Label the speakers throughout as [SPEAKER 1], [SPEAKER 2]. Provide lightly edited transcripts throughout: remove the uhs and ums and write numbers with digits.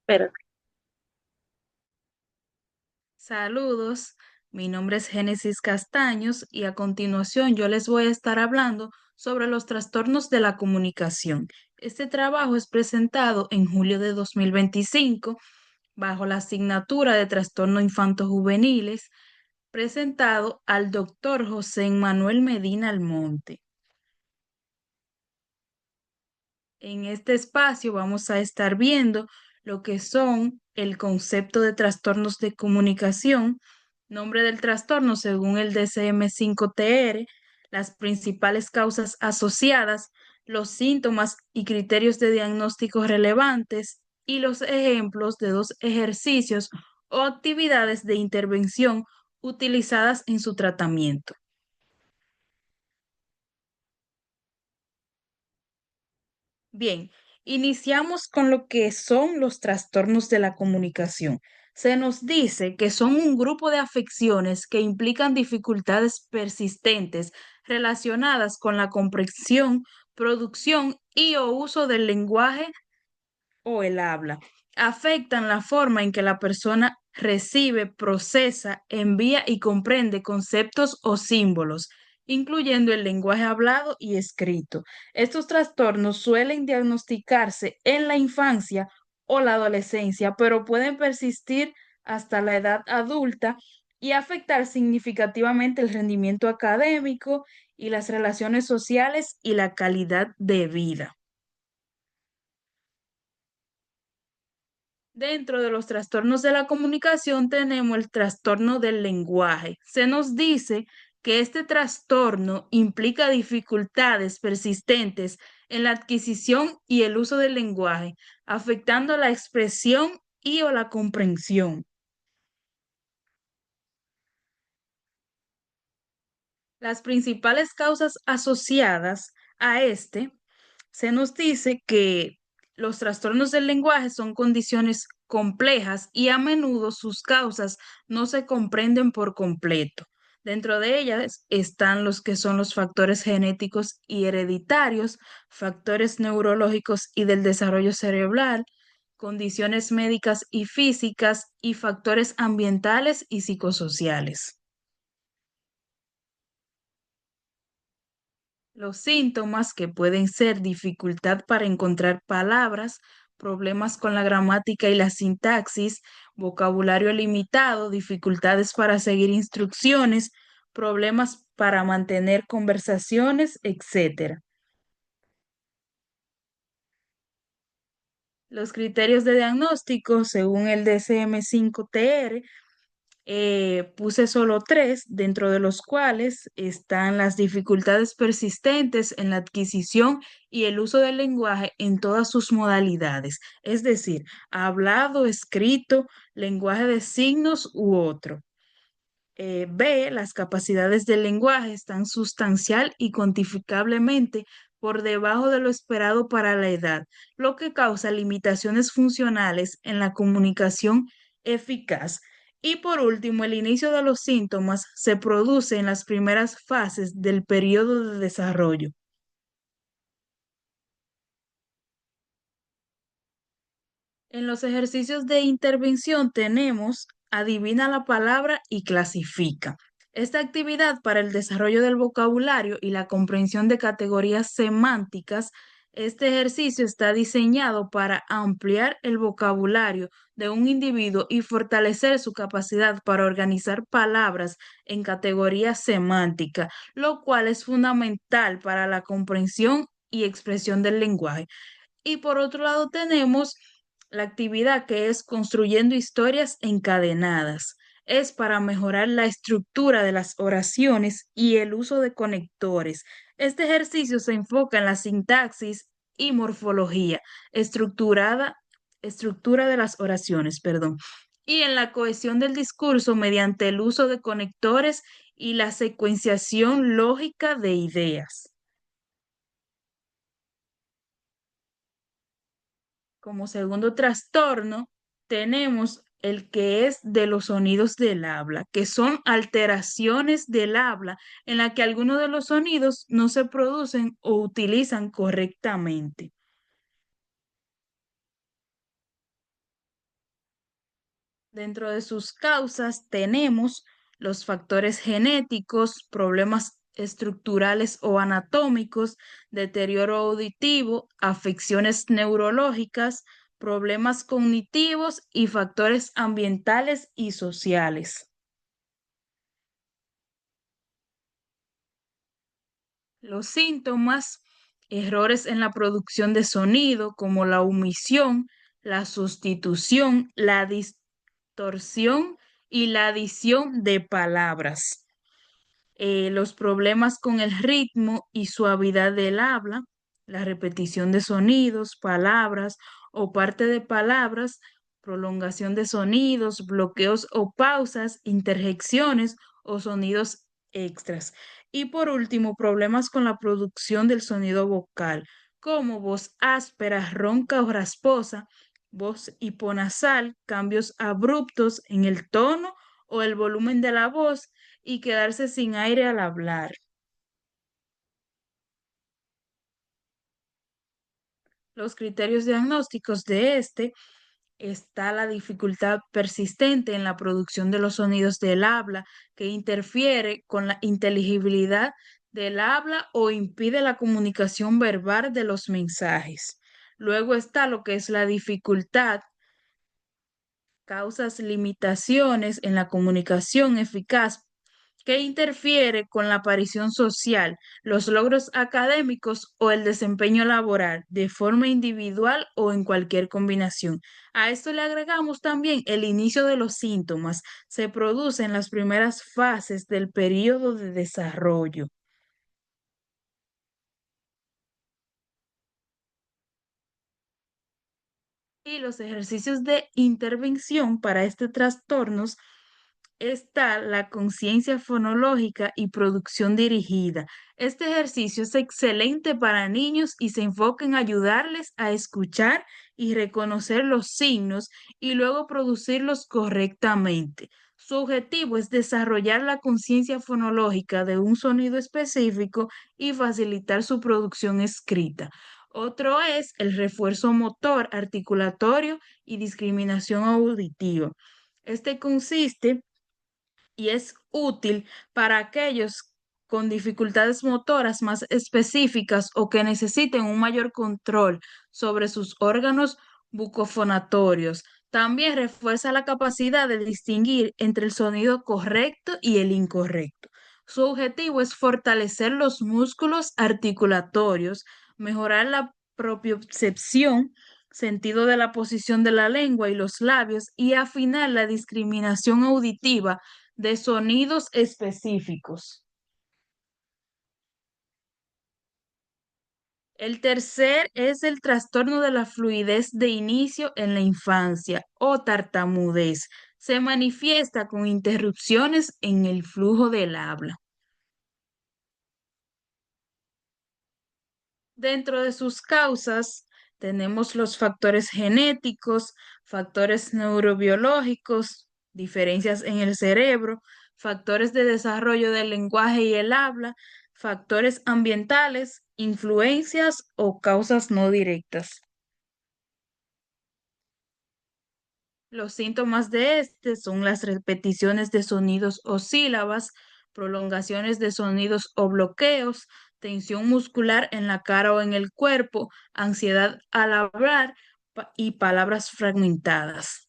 [SPEAKER 1] Pero
[SPEAKER 2] Saludos, mi nombre es Génesis Castaños y a continuación yo les voy a estar hablando sobre los trastornos de la comunicación. Este trabajo es presentado en julio de 2025 bajo la asignatura de Trastorno Infanto-Juveniles, presentado al doctor José Manuel Medina Almonte. En este espacio vamos a estar viendo lo que son el concepto de trastornos de comunicación, nombre del trastorno según el DSM-5-TR, las principales causas asociadas, los síntomas y criterios de diagnóstico relevantes y los ejemplos de dos ejercicios o actividades de intervención utilizadas en su tratamiento. Bien, iniciamos con lo que son los trastornos de la comunicación. Se nos dice que son un grupo de afecciones que implican dificultades persistentes relacionadas con la comprensión, producción y o uso del lenguaje o el habla. Afectan la forma en que la persona recibe, procesa, envía y comprende conceptos o símbolos, incluyendo el lenguaje hablado y escrito. Estos trastornos suelen diagnosticarse en la infancia o la adolescencia, pero pueden persistir hasta la edad adulta y afectar significativamente el rendimiento académico y las relaciones sociales y la calidad de vida. Dentro de los trastornos de la comunicación tenemos el trastorno del lenguaje. Se nos dice que este trastorno implica dificultades persistentes en la adquisición y el uso del lenguaje, afectando la expresión y o la comprensión. Las principales causas asociadas a este, se nos dice que los trastornos del lenguaje son condiciones complejas y a menudo sus causas no se comprenden por completo. Dentro de ellas están los que son los factores genéticos y hereditarios, factores neurológicos y del desarrollo cerebral, condiciones médicas y físicas y factores ambientales y psicosociales. Los síntomas que pueden ser dificultad para encontrar palabras, problemas con la gramática y la sintaxis, vocabulario limitado, dificultades para seguir instrucciones, problemas para mantener conversaciones, etc. Los criterios de diagnóstico, según el DSM-5-TR, puse solo tres, dentro de los cuales están las dificultades persistentes en la adquisición y el uso del lenguaje en todas sus modalidades, es decir, hablado, escrito, lenguaje de signos u otro. B, las capacidades del lenguaje están sustancial y cuantificablemente por debajo de lo esperado para la edad, lo que causa limitaciones funcionales en la comunicación eficaz. Y por último, el inicio de los síntomas se produce en las primeras fases del periodo de desarrollo. En los ejercicios de intervención tenemos adivina la palabra y clasifica. Esta actividad para el desarrollo del vocabulario y la comprensión de categorías semánticas, este ejercicio está diseñado para ampliar el vocabulario de un individuo y fortalecer su capacidad para organizar palabras en categorías semánticas, lo cual es fundamental para la comprensión y expresión del lenguaje. Y por otro lado tenemos la actividad que es construyendo historias encadenadas. Es para mejorar la estructura de las oraciones y el uso de conectores. Este ejercicio se enfoca en la sintaxis y morfología estructura de las oraciones, perdón, y en la cohesión del discurso mediante el uso de conectores y la secuenciación lógica de ideas. Como segundo trastorno, tenemos el que es de los sonidos del habla, que son alteraciones del habla en la que algunos de los sonidos no se producen o utilizan correctamente. Dentro de sus causas tenemos los factores genéticos, problemas estructurales o anatómicos, deterioro auditivo, afecciones neurológicas, problemas cognitivos y factores ambientales y sociales. Los síntomas, errores en la producción de sonido como la omisión, la sustitución, la distorsión y la adición de palabras. Los problemas con el ritmo y suavidad del habla, la repetición de sonidos, palabras o parte de palabras, prolongación de sonidos, bloqueos o pausas, interjecciones o sonidos extras. Y por último, problemas con la producción del sonido vocal, como voz áspera, ronca o rasposa, voz hiponasal, cambios abruptos en el tono o el volumen de la voz y quedarse sin aire al hablar. Los criterios diagnósticos de este está la dificultad persistente en la producción de los sonidos del habla que interfiere con la inteligibilidad del habla o impide la comunicación verbal de los mensajes. Luego está lo que es la dificultad, causas limitaciones en la comunicación eficaz que interfiere con la aparición social, los logros académicos o el desempeño laboral, de forma individual o en cualquier combinación. A esto le agregamos también el inicio de los síntomas. Se produce en las primeras fases del periodo de desarrollo. Y los ejercicios de intervención para este trastorno está la conciencia fonológica y producción dirigida. Este ejercicio es excelente para niños y se enfoca en ayudarles a escuchar y reconocer los signos y luego producirlos correctamente. Su objetivo es desarrollar la conciencia fonológica de un sonido específico y facilitar su producción escrita. Otro es el refuerzo motor, articulatorio y discriminación auditiva. Este consiste y es útil para aquellos con dificultades motoras más específicas o que necesiten un mayor control sobre sus órganos bucofonatorios. También refuerza la capacidad de distinguir entre el sonido correcto y el incorrecto. Su objetivo es fortalecer los músculos articulatorios, mejorar la propiocepción, sentido de la posición de la lengua y los labios y afinar la discriminación auditiva de sonidos específicos. El tercer es el trastorno de la fluidez de inicio en la infancia o tartamudez. Se manifiesta con interrupciones en el flujo del habla. Dentro de sus causas tenemos los factores genéticos, factores neurobiológicos, diferencias en el cerebro, factores de desarrollo del lenguaje y el habla, factores ambientales, influencias o causas no directas. Los síntomas de este son las repeticiones de sonidos o sílabas, prolongaciones de sonidos o bloqueos, tensión muscular en la cara o en el cuerpo, ansiedad al hablar y palabras fragmentadas.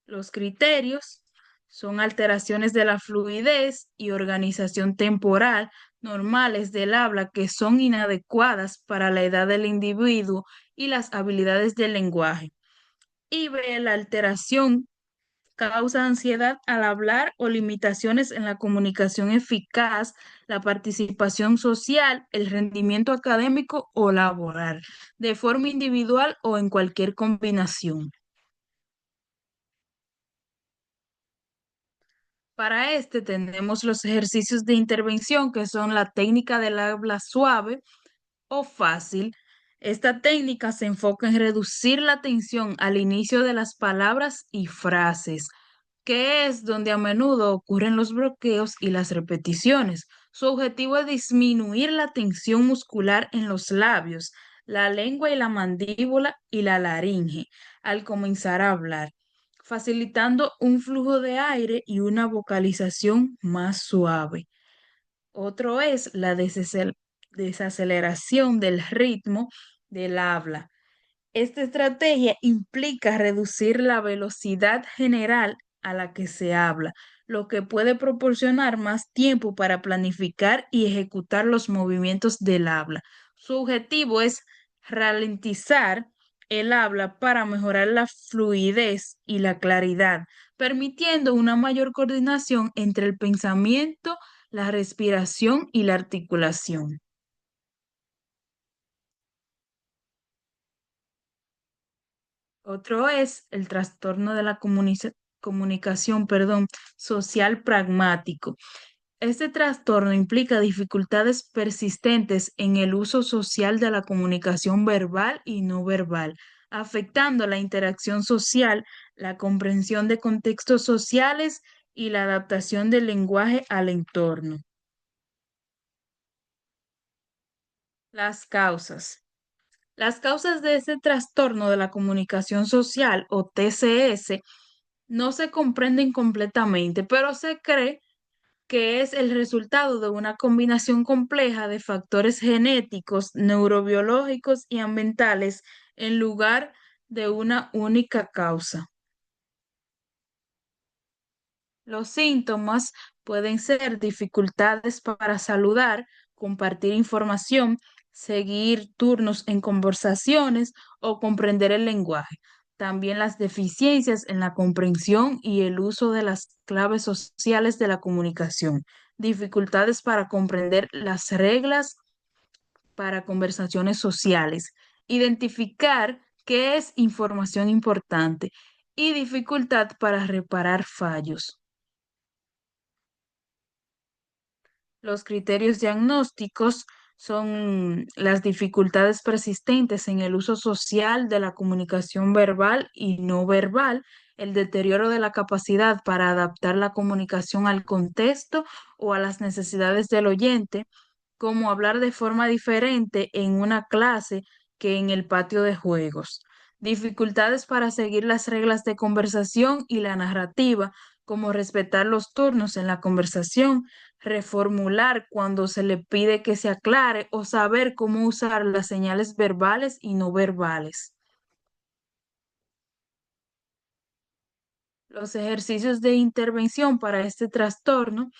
[SPEAKER 2] Los criterios son alteraciones de la fluidez y organización temporal normales del habla que son inadecuadas para la edad del individuo y las habilidades del lenguaje. Y B, la alteración causa ansiedad al hablar o limitaciones en la comunicación eficaz, la participación social, el rendimiento académico o laboral, de forma individual o en cualquier combinación. Para este tenemos los ejercicios de intervención que son la técnica del habla suave o fácil. Esta técnica se enfoca en reducir la tensión al inicio de las palabras y frases, que es donde a menudo ocurren los bloqueos y las repeticiones. Su objetivo es disminuir la tensión muscular en los labios, la lengua y la mandíbula y la laringe al comenzar a hablar, facilitando un flujo de aire y una vocalización más suave. Otro es la desaceleración del ritmo del habla. Esta estrategia implica reducir la velocidad general a la que se habla, lo que puede proporcionar más tiempo para planificar y ejecutar los movimientos del habla. Su objetivo es ralentizar el habla para mejorar la fluidez y la claridad, permitiendo una mayor coordinación entre el pensamiento, la respiración y la articulación. Otro es el trastorno de la comunicación, social pragmático. Este trastorno implica dificultades persistentes en el uso social de la comunicación verbal y no verbal, afectando la interacción social, la comprensión de contextos sociales y la adaptación del lenguaje al entorno. Las causas. Las causas de este trastorno de la comunicación social o TCS no se comprenden completamente, pero se cree que es el resultado de una combinación compleja de factores genéticos, neurobiológicos y ambientales en lugar de una única causa. Los síntomas pueden ser dificultades para saludar, compartir información, seguir turnos en conversaciones o comprender el lenguaje. También las deficiencias en la comprensión y el uso de las claves sociales de la comunicación. Dificultades para comprender las reglas para conversaciones sociales. Identificar qué es información importante y dificultad para reparar fallos. Los criterios diagnósticos son las dificultades persistentes en el uso social de la comunicación verbal y no verbal, el deterioro de la capacidad para adaptar la comunicación al contexto o a las necesidades del oyente, como hablar de forma diferente en una clase que en el patio de juegos. Dificultades para seguir las reglas de conversación y la narrativa, como respetar los turnos en la conversación, reformular cuando se le pide que se aclare o saber cómo usar las señales verbales y no verbales. Los ejercicios de intervención para este trastorno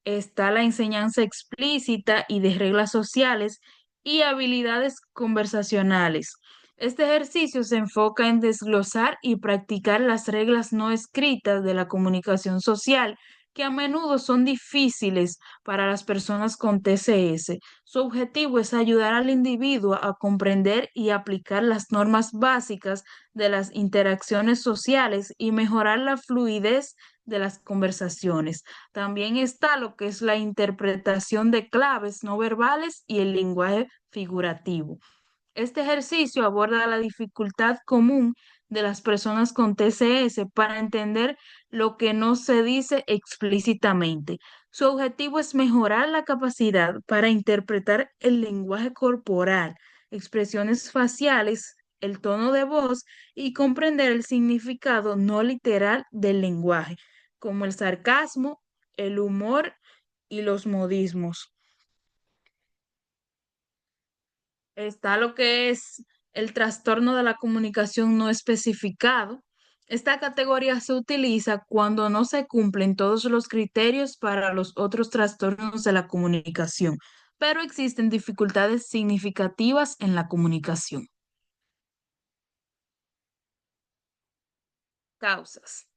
[SPEAKER 2] está la enseñanza explícita y de reglas sociales y habilidades conversacionales. Este ejercicio se enfoca en desglosar y practicar las reglas no escritas de la comunicación social, que a menudo son difíciles para las personas con TCS. Su objetivo es ayudar al individuo a comprender y aplicar las normas básicas de las interacciones sociales y mejorar la fluidez de las conversaciones. También está lo que es la interpretación de claves no verbales y el lenguaje figurativo. Este ejercicio aborda la dificultad común de las personas con TCS para entender lo que no se dice explícitamente. Su objetivo es mejorar la capacidad para interpretar el lenguaje corporal, expresiones faciales, el tono de voz y comprender el significado no literal del lenguaje, como el sarcasmo, el humor y los modismos. Está lo que es el trastorno de la comunicación no especificado. Esta categoría se utiliza cuando no se cumplen todos los criterios para los otros trastornos de la comunicación, pero existen dificultades significativas en la comunicación. Causas.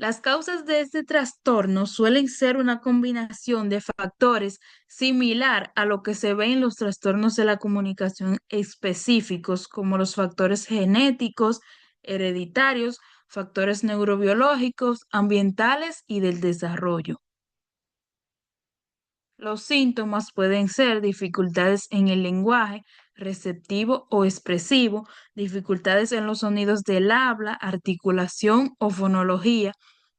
[SPEAKER 2] Las causas de este trastorno suelen ser una combinación de factores similar a lo que se ve en los trastornos de la comunicación específicos, como los factores genéticos, hereditarios, factores neurobiológicos, ambientales y del desarrollo. Los síntomas pueden ser dificultades en el lenguaje receptivo o expresivo, dificultades en los sonidos del habla, articulación o fonología,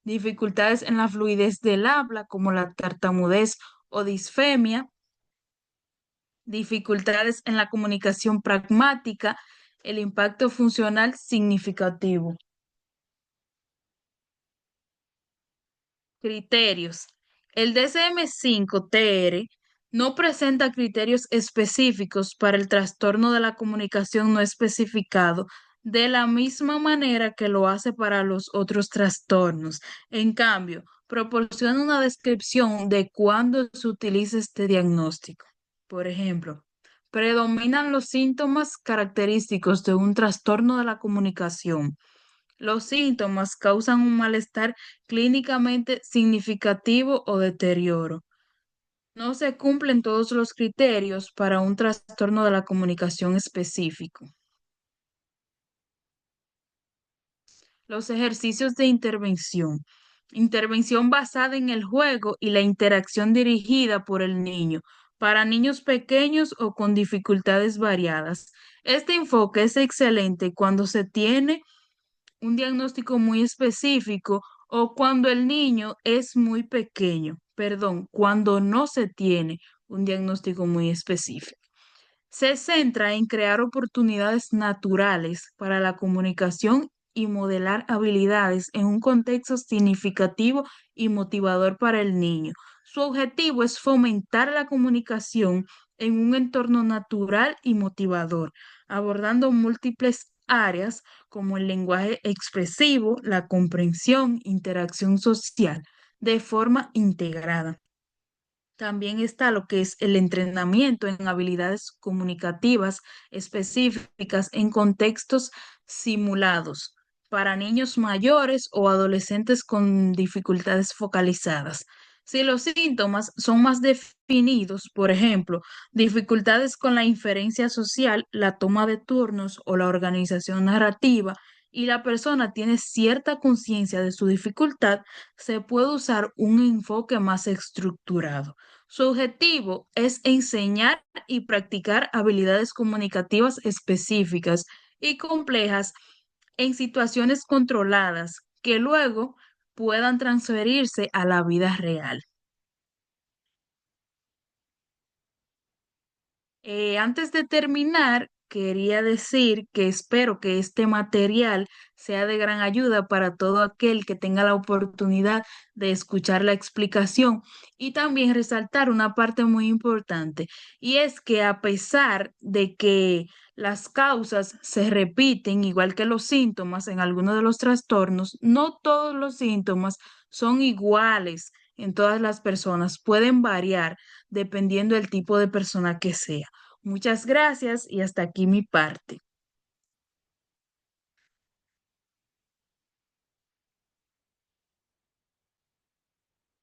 [SPEAKER 2] dificultades en la fluidez del habla como la tartamudez o disfemia, dificultades en la comunicación pragmática, el impacto funcional significativo. Criterios. El DSM-5-TR no presenta criterios específicos para el trastorno de la comunicación no especificado de la misma manera que lo hace para los otros trastornos. En cambio, proporciona una descripción de cuándo se utiliza este diagnóstico. Por ejemplo, predominan los síntomas característicos de un trastorno de la comunicación. Los síntomas causan un malestar clínicamente significativo o deterioro. No se cumplen todos los criterios para un trastorno de la comunicación específico. Los ejercicios de intervención. Intervención basada en el juego y la interacción dirigida por el niño para niños pequeños o con dificultades variadas. Este enfoque es excelente cuando se tiene un diagnóstico muy específico o cuando el niño es muy pequeño, perdón, cuando no se tiene un diagnóstico muy específico. Se centra en crear oportunidades naturales para la comunicación y modelar habilidades en un contexto significativo y motivador para el niño. Su objetivo es fomentar la comunicación en un entorno natural y motivador, abordando múltiples áreas como el lenguaje expresivo, la comprensión, interacción social, de forma integrada. También está lo que es el entrenamiento en habilidades comunicativas específicas en contextos simulados para niños mayores o adolescentes con dificultades focalizadas. Si los síntomas son más definidos, por ejemplo, dificultades con la inferencia social, la toma de turnos o la organización narrativa, y la persona tiene cierta conciencia de su dificultad, se puede usar un enfoque más estructurado. Su objetivo es enseñar y practicar habilidades comunicativas específicas y complejas en situaciones controladas que luego puedan transferirse a la vida real. Antes de terminar, quería decir que espero que este material sea de gran ayuda para todo aquel que tenga la oportunidad de escuchar la explicación y también resaltar una parte muy importante, y es que a pesar de que las causas se repiten, igual que los síntomas en algunos de los trastornos, no todos los síntomas son iguales en todas las personas, pueden variar dependiendo del tipo de persona que sea. Muchas gracias y hasta aquí mi parte.